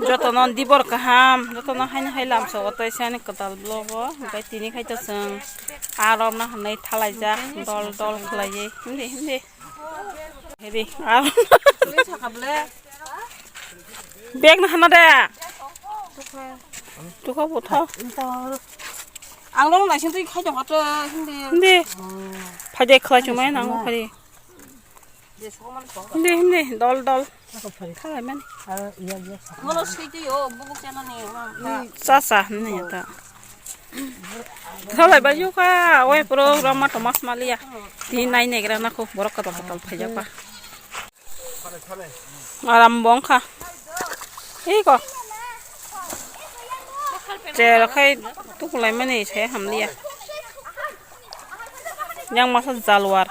Jotonon dibor kaham, jotonon hailam so otai sani kadal blogo, gai tini khai to sung, arom na hanai thalai jak, dol khlai je, hindi. Hedi, arom. Bag na hana de. Tukha botha. Ang long lai sing tu khai jong ata hindi. Phade khlai chumai nang phade. Hindi, dol. Khalai man. Mono siki yo, bubuk chana ni. Sa ni ta. Khalai baju ka, oi program ma Thomas Malia. Ti nai negra na ko borok ka total phaja pa. Aram bong kha. Iko. Che khai tu kulai mani che hamlia. Yang masa jalwar.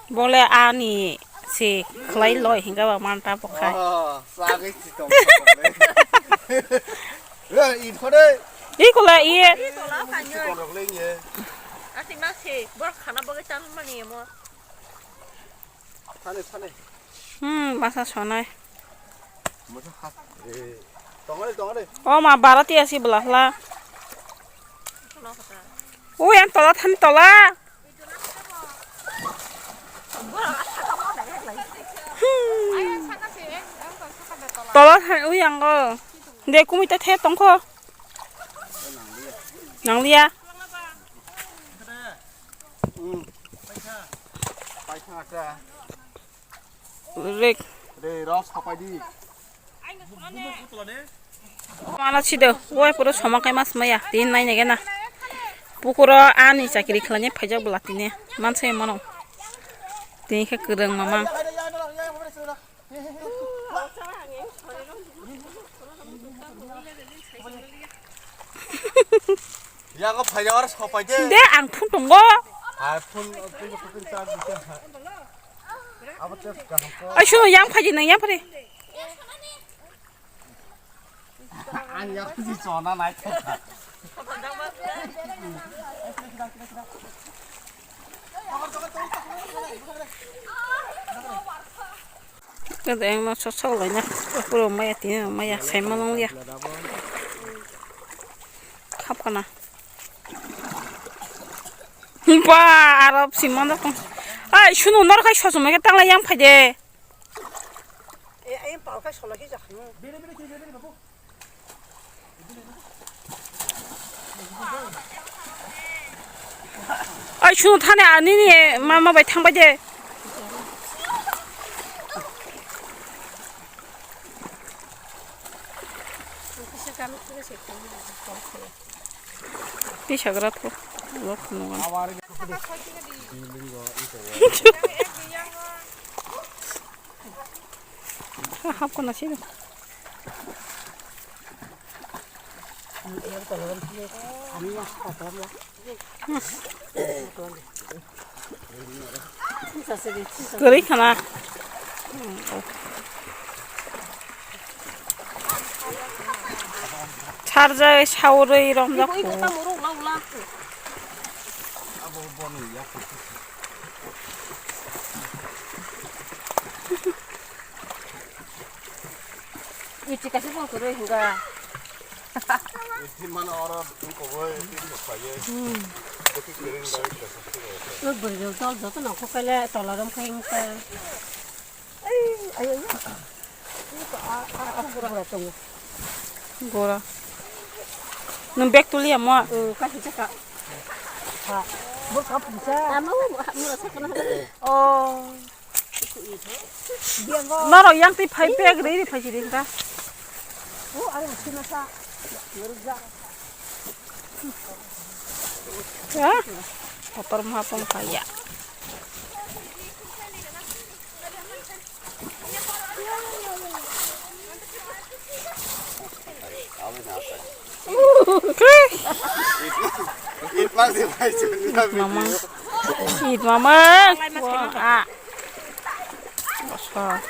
Boleh ani si khlai loi hinga ba manta pokhai. Sa cái chỉ tổng. Ih, thôi đấy. Iko la ie. Còn được lên nhỉ. Asing nasi, buat khana bagai jangan mani mo. Thane. Masa sonai. Một hạt. Tong đây. Oh ma barati asi belah la. Oh yang tola than tola. Tola than yang ko. De kumita the tong ko. Nang lia. Phải ra. Rek. Đây, đó sao đi. Mana chido. Oi puro somakai mas maya. Tin nai nege na. Pukuro ani chakiri khlane phajak bulatine. Manse mano. Tin kha kurang mamang. Ya có phải đó sao phải chứ. De ang phun tongo. phun ta đi. Ai shuno yang phaji nang yang phare. Anh nhớ gì cho nó này. Cái đèn nó sâu lại nha. Puro maya tin maya sai manong lia. Khap kana. Ba Arab siman da. Ai shuno nor khai shoso me tang la yang phaje. Em bảo cái sổ là cái gì? Ai shuno thane ani ni mama bai thang baje. Pishagra pro. Lok nugan. Hap ko na sino. Kuri kana. Charja shauri rom da ko. Itu kasih pun kuru hingga. Thì mà nó có với cái phải vậy. Cái kering đấy cái sắp Lu berdua dol tu nak kau kala tolaram kau hingga. Ayo. Aku kurang datang. Gora. Nung bag tuli amo. Kasih cakap. Ha. Bukan bisa. Amo merasa kena. Oh. Naro yang ti phai bag re phai ji ringa. Oh, ada sini sa. Ya. Kotor mahapong kaya. Ít lắm thì phải chừng là Mama. Ít mama. Ah. Basta.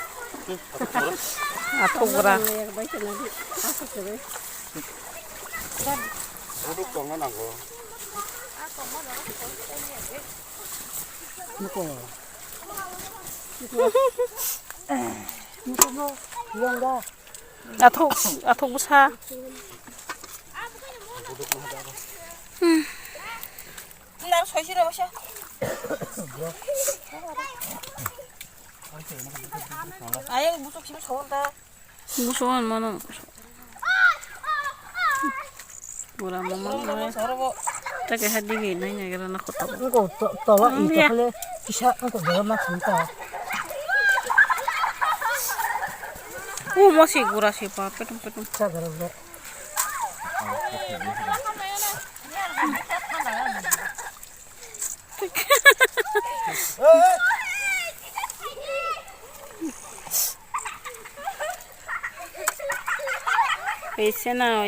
Atugura. nó còn nó nặng rồi. 무슨 이런가? 아톡 부사. 나 소시로 마셔. 아예 무속 기분 좋은다. 무서워 얼마나 뭐라 뭐라 저러고 저게 하디기 있는 얘기를 나 걷다 이거 또와 이거 할래 기사 이거 내가 맞춘다. 오 맛이 구라시 봐 빼tum 자 그러면 왜세나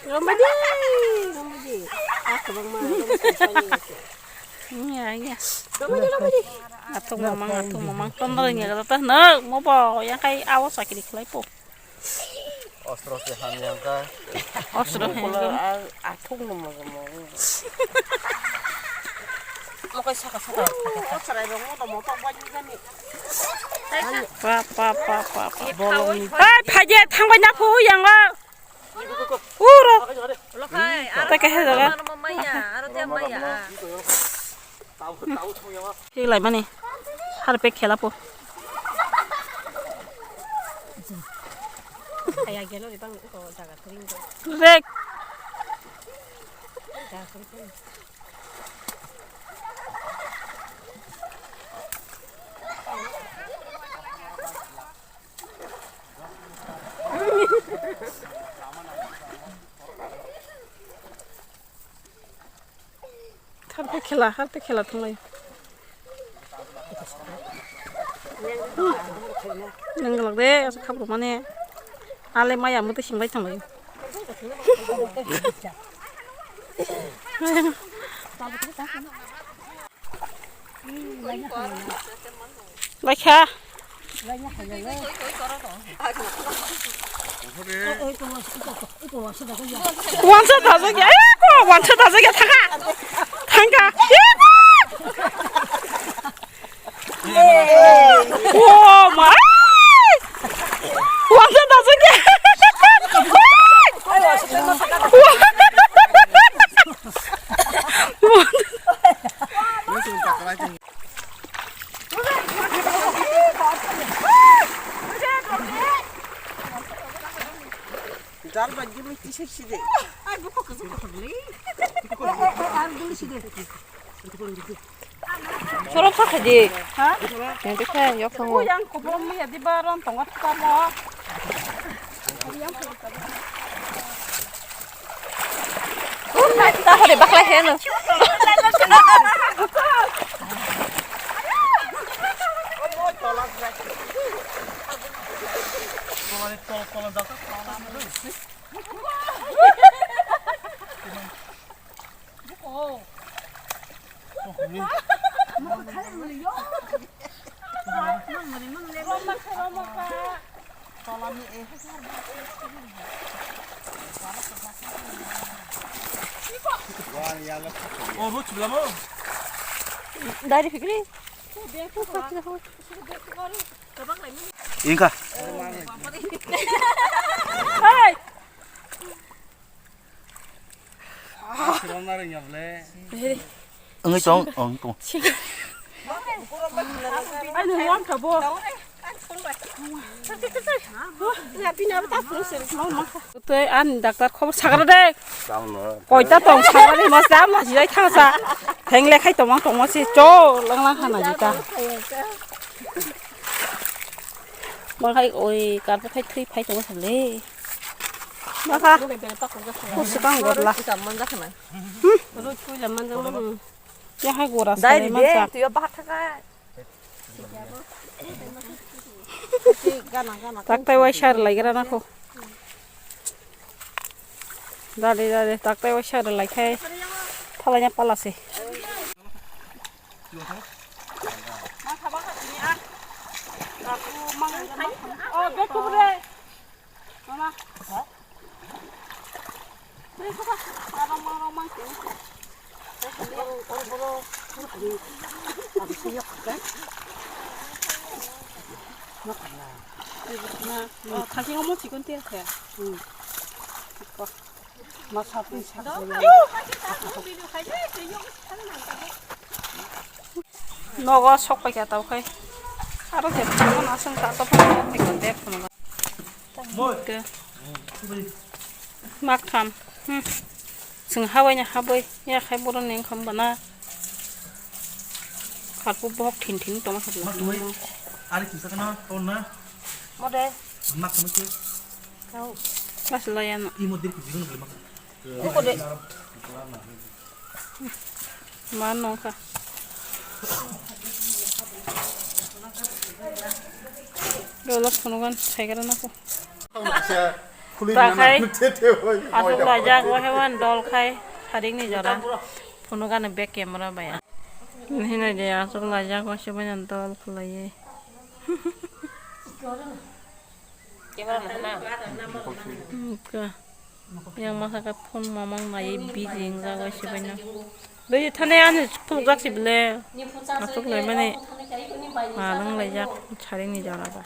엄마지. 아 그만 ya 엄마지. atuk mamang tontonya kata nak mau bawa yang kayak awas sakit di kelepo Ostros yang yang ka. sudah 아통 놈 먹어. 먹어 사가. 어쩌라고 못 먹어지니. pa ah paje thangbanyak pu yang la uro 올라가이. ta cái hết rồi 알아 엄마야. 알아 대 엄마야. cái lại mà nè hai bé khéo lắm po 아야 갤러리 방 이거 자가 드린 거. rek 자 그렇게. hai bé khéo thằng này nâng lắc đấy khắp rồi mà nè ale maya mới tới xin lấy thằng này lấy kha 완전 다섯이야. 아이고 완전 다섯이야. 타가. 와, 마. 완전 다섯이야. 잘만 좀 뛰십시다. 졸업사까지. 하? 이렇게 역성어. 고양 고범이야 디바런 동아트가 뭐. 나 허리 막라 해는. 나리 피그리. Inka. 하이. Enggak cong, tunggu. 아니 왕 가보. 그때 안 닥터 커버 사가래. 거기다 똥 사가래 뭐 싸마 지다 타사. 뱅레 카이 똥망 똥마시 쪼 랑랑 하나 지다. 뭐 카이 오이 까르 카이 트이 파이 똥 살래. 나가. 호스강 걸라. 잠만 자면. 응? 잠만 자면. 야 하고 라서 나이 만 돼. 뒤에 바타가. Taktai wa shar lagi rana ko. Dale, taktai wa shar lagi kai. Thalanya palase. Oh, beku bre. Mama. Marong-marong mangkin. 나 다시 한번 지금 떼야 돼. 마사피 사고. 너가 속박이 하다 오케이. 하루 대포가 나선 가다 보면 이건 대포는 거. 그 막탐. 지금 하와이냐 하와이. 야 해보는 애 간바나. 갖고 복 틴틴 또 마서 Mak duit. Ari kisah kena tahun na. Mau deh. Mak kamu tu. Tahu. 마슬라야나. Imut dir kujikan boleh mak. Mau deh. 만노가. 여러 번호간 차이가 나고. Takai. Asuk lajak wa hewan dol khai haring ni jara. Phonogane back camera baya. Ni na je asuk lajak wa sebanyan dol khulaye. Ka. Yang masakat phone mamang nai busy nga wa sebanyan. Doi thane an phul gak sibile. Asuk lai mane. Malang lajak charing ni jara ba.